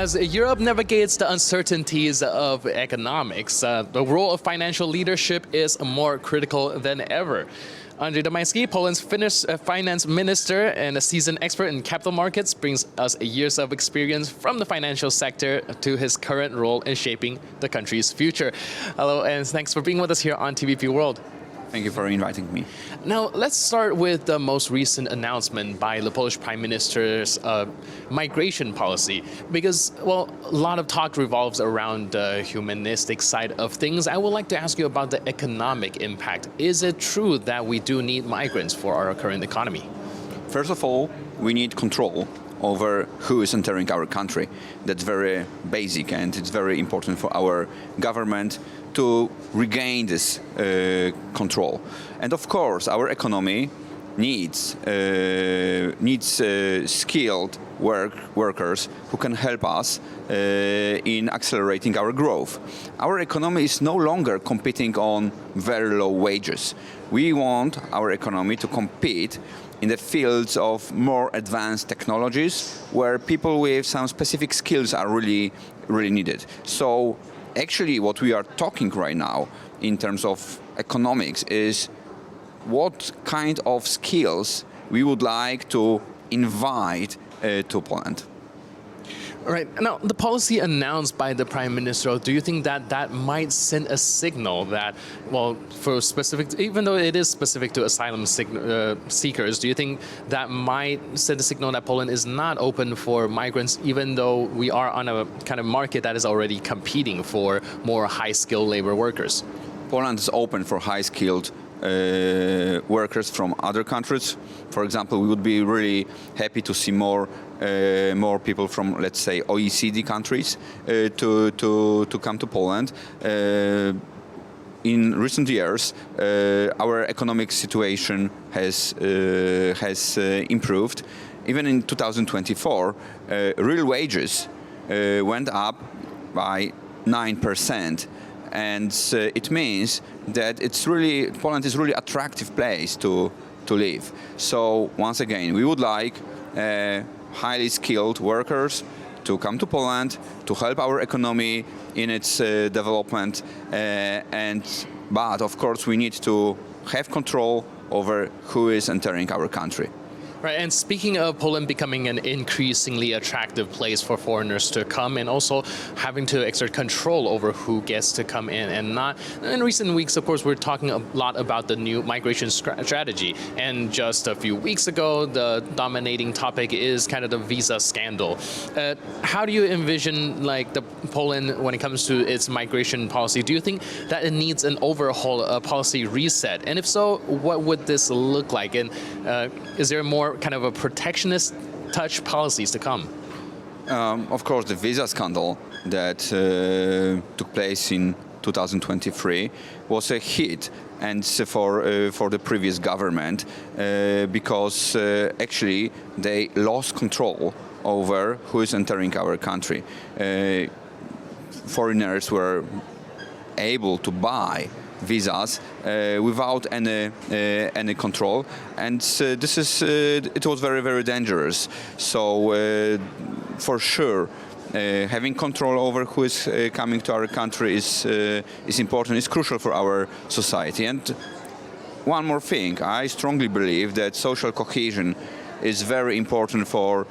as Europe navigates the uncertainties of economics, the role of financial leadership is more critical than ever. Andrzej Domański, Poland's finance minister and a seasoned expert in capital markets, brings us years of experience from the financial sector to his current role in shaping the country's future. Hello, and thanks for being with us here on TVP World. Thank you for inviting me. Now, let's start with the most recent announcement by the Polish Prime Minister's migration policy. Because, well, a lot of talk revolves around the humanistic side of things. I would like to ask you about the economic impact. Is it true that we do need migrants for our current economy? First of all, we need control over who is entering our country. That's very basic, and it's very important for our government to regain this control. And of course, our economy needs skilled workers who can help us in accelerating our growth. Our economy is no longer competing on very low wages. We want our economy to compete in the fields of more advanced technologies where people with some specific skills are really needed. So actually what we are talking right now in terms of economics is what kind of skills we would like to invite to Poland. Right. Now, the policy announced by the Prime Minister, do you think that that might send a signal that, well, for specific, even though it is specific to asylum seekers, do you think that might send a signal that Poland is not open for migrants, even though we are on a kind of market that is already competing for more high-skilled labor workers? Poland is open for high-skilled workers from other countries. For example, we would be really happy to see more people from, let's say, OECD countries to come to Poland. In recent years, our economic situation has improved. Even in 2024, real wages went up by 9%. And it means that Poland is really attractive place to live. So once again, we would like highly skilled workers to come to Poland to help our economy in its development. But of course, we need to have control over who is entering our country. Right, and speaking of Poland becoming an increasingly attractive place for foreigners to come and also having to exert control over who gets to come in and not. In recent weeks, of course, we're talking a lot about the new migration strategy. And just a few weeks ago, the dominating topic is kind of the visa scandal. How do you envision like the Poland when it comes to its migration policy? Do you think that it needs an overhaul, a policy reset? And if so, what would this look like? And is there more kind of a protectionist touch policies to come? Of course, the visa scandal that took place in 2023 was a hit, and for the previous government because actually they lost control over who is entering our country. Foreigners were able to buy visas without any control, and it was very dangerous. So for sure, having control over who is coming to our country is important. It's crucial for our society. And one more thing, I strongly believe that social cohesion is very important for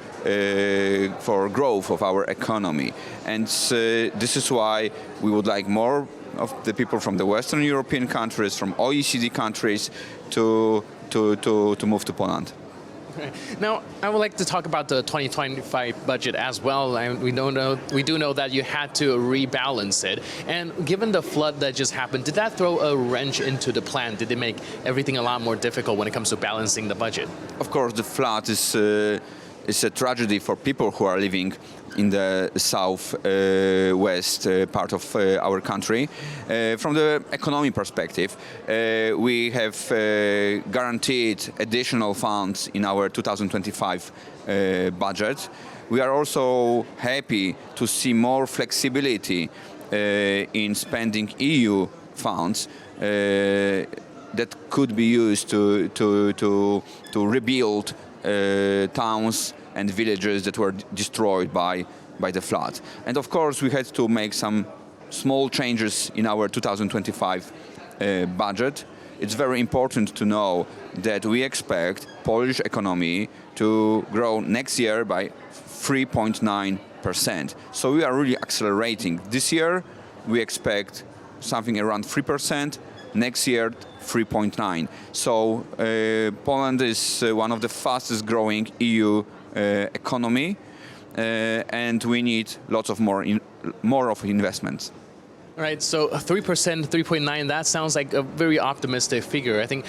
growth of our economy, and this is why we would like more of the people from the Western European countries, from OECD countries, to move to Poland. Now, I would like to talk about the 2025 budget as well. And we do know that you had to rebalance it. And given the flood that just happened, did that throw a wrench into the plan? Did it make everything a lot more difficult when it comes to balancing the budget? Of course, the flood is a tragedy for people who are living in the southwest part of our country. From the economy perspective, we have guaranteed additional funds in our 2025 budget. We are also happy to see more flexibility in spending EU funds that could be used to rebuild towns and villages that were destroyed by by the flood. And of course, we had to make some small changes in our 2025 budget. It's very important to know that we expect Polish economy to grow next year by 3.9%. So we are really accelerating. This year, we expect something around 3%. Next year, 3.9. So Poland is one of the fastest growing EU economy, and we need lots of more of investments. All right, so 3%, 3.9, that sounds like a very optimistic figure. I think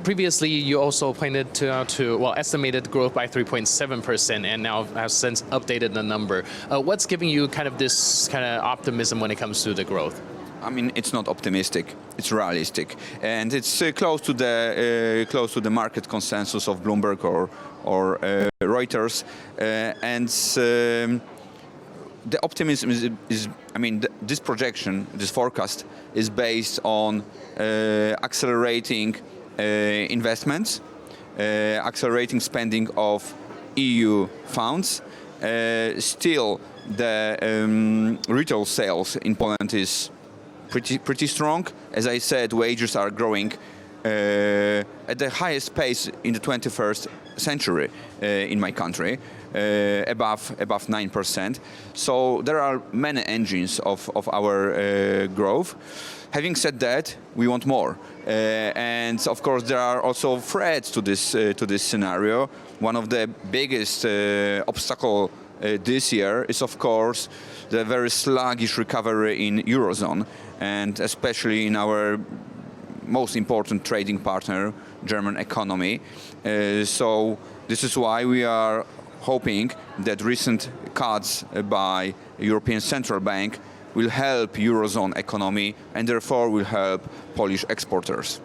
previously you also pointed to estimated growth by 3.7% and now have since updated the number. What's giving you kind of this kind of optimism when it comes to the growth? I mean, it's not optimistic; it's realistic, and it's close to the market consensus of Bloomberg or Reuters, and the optimism is I mean, this projection, this forecast, is based on accelerating investments, accelerating spending of EU funds. Still, the retail sales in Poland is pretty strong. As I said, wages are growing at the highest pace in the 21st century in my country, above 9%. So there are many engines of our growth. Having said that, we want more. And of course, there are also threats to this scenario. One of the biggest obstacle this year is, of course, the very sluggish recovery in Eurozone, and especially in our most important trading partner, German economy. So this is why we are hoping that recent cuts by European Central Bank will help Eurozone economy and therefore will help Polish exporters.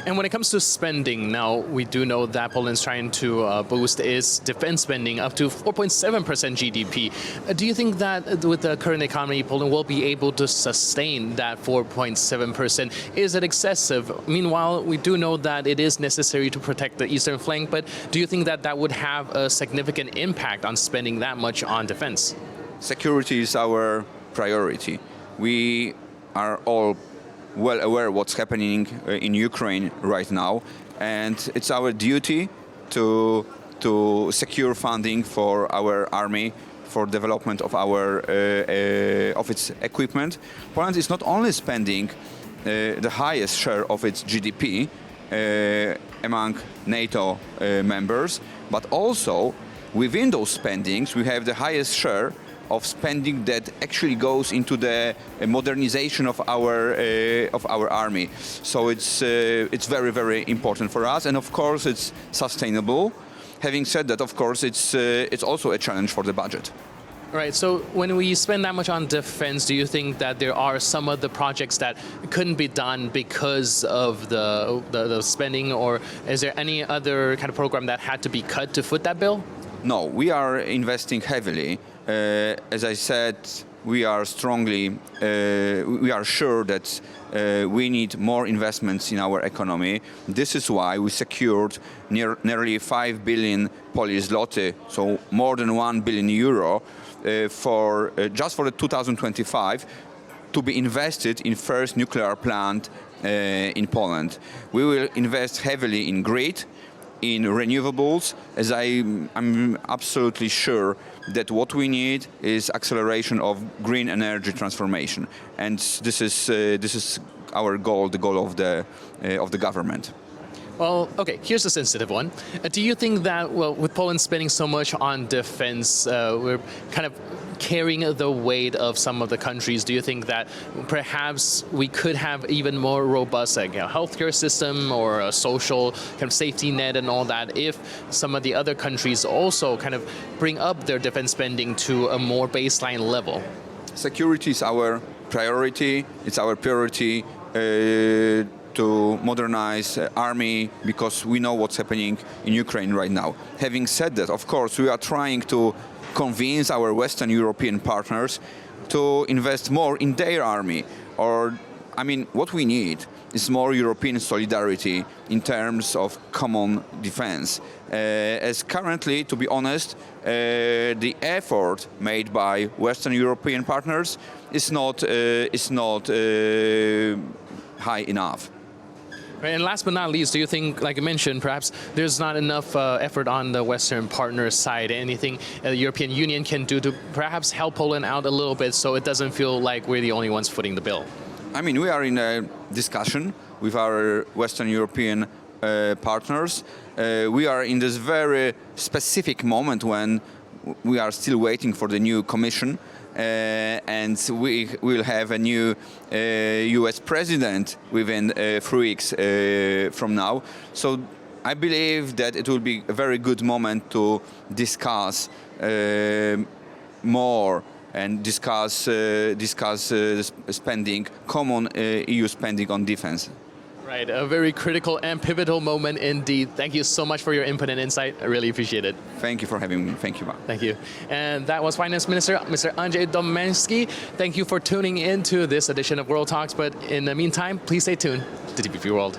And when it comes to spending, now we do know that Poland's trying to boost its defense spending up to 4.7% GDP. Do you think that with the current economy, Poland will be able to sustain that 4.7%? Is it excessive? Meanwhile, we do know that it is necessary to protect the eastern flank, but do you think that that would have a significant impact on spending that much on defense? Security is our priority. We are all well aware what's happening in Ukraine right now, and it's our duty to secure funding for our army, for development of of its equipment. Poland is not only spending the highest share of its GDP among NATO members, but also within those spendings we have the highest share of spending that actually goes into the modernization of our army. So it's very, very important for us, and of course it's sustainable. Having said that, of course it's also a challenge for the budget. Right. So when we spend that much on defense, do you think that there are some of the projects that couldn't be done because of the spending, or is there any other kind of program that had to be cut to foot that bill? No, we are investing heavily. As I said, we are sure that we need more investments in our economy. This is why we secured nearly 5 billion Polish zloty, so more than 1 billion euro, just for the 2025, to be invested in first nuclear plant in Poland. We will invest heavily in grid, in renewables, as I'm absolutely sure that what we need is acceleration of green energy transformation, and this is our goal, the goal of the government. Well, okay, here's a sensitive one. Do you think that, well, with Poland spending so much on defense, we're kind of carrying the weight of some of the countries? Do you think that perhaps we could have even more robust healthcare system or a social kind of safety net and all that if some of the other countries also kind of bring up their defense spending to a more baseline level? Security is our priority. It's our priority to modernize army, because we know what's happening in Ukraine right now. Having said that, of course, we are trying to convince our Western European partners to invest more in their army. Or I mean, what we need is more European solidarity in terms of common defense. As currently, to be honest, the effort made by Western European partners is not high enough. Right, and last but not least, do you think, like I mentioned, perhaps there's not enough effort on the Western partner side? Anything the European Union can do to perhaps help Poland out a little bit so it doesn't feel like we're the only ones footing the bill? I mean, we are in a discussion with our Western European partners. We are in this very specific moment when we are still waiting for the new Commission. And we will have a new US president within 3 weeks from now. So I believe that it will be a very good moment to discuss more and discuss spending, common EU spending on defense. Right, a very critical and pivotal moment indeed. Thank you so much for your input and insight. I really appreciate it. Thank you for having me. Thank you, Mark. Thank you. And that was Finance Minister, Mr. Andrzej Domański. Thank you for tuning in to this edition of World Talks. But in the meantime, please stay tuned to TVP World.